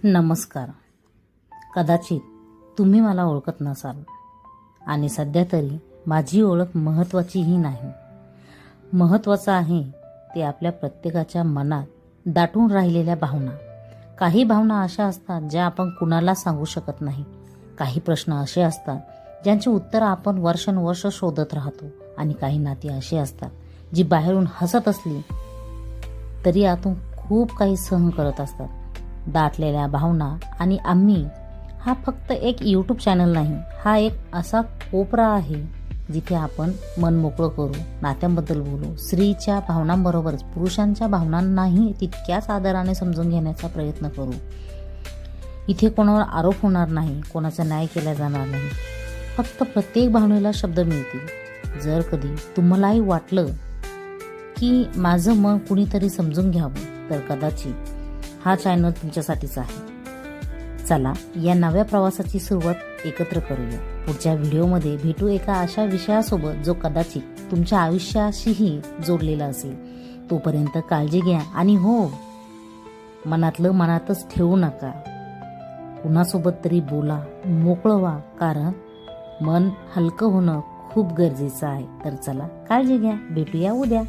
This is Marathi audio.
नमस्कार. कदाचित तुम्ही मला ओळखत नसाल आणि सध्या तरी माझी ओळख महत्त्वाचीही नाही. महत्त्वाचं आहे ते आपल्या प्रत्येकाच्या मनात दाटून राहिलेल्या भावना. काही भावना अशा असतात ज्या आपण कुणाला सांगू शकत नाही. काही प्रश्न असे असतात ज्यांची उत्तरं आपण वर्षानुवर्ष शोधत राहतो आणि काही नाती अशी असतात जी बाहेरून हसत असली तरी आतून खूप काही सहन करत असतात. दाटलेल्या भावना आणि आम्ही हा फक्त एक यूट्यूब चॅनल नाही, हा एक असा कोपरा आहे जिथे आपण मन मोकळं करू, नात्यांबद्दल बोलू, स्त्रीच्या भावनांबरोबरच पुरुषांच्या भावनांनाही तितक्याच आदराने समजून घेण्याचा प्रयत्न करू. इथे कोणावर आरोप होणार नाही, कोणाचा न्याय केला जाणार नाही. फक्त प्रत्येक भावनेला शब्द मिळतील. जर कधी तुम्हालाही वाटलं की माझं मन कुणीतरी समजून घ्यावं तर कदाचित हा चॅनल तुमच्यासाठीच आहे. चला या नव्या प्रवासाची सुरुवात एकत्र करूया. पुढच्या व्हिडिओमध्ये भेटू एका अशा विषयासोबत जो कदाचित तुमच्या आयुष्याशीही जोडलेला असेल. तोपर्यंत काळजी घ्या आणि हो, मनातलं मनातच ठेवू नका. कुणासोबत तरी बोला, मोकळं व्हा, कारण मन हलकं होणं खूप गरजेचं आहे. तर चला काळजी घ्या. भेटूया उद्या.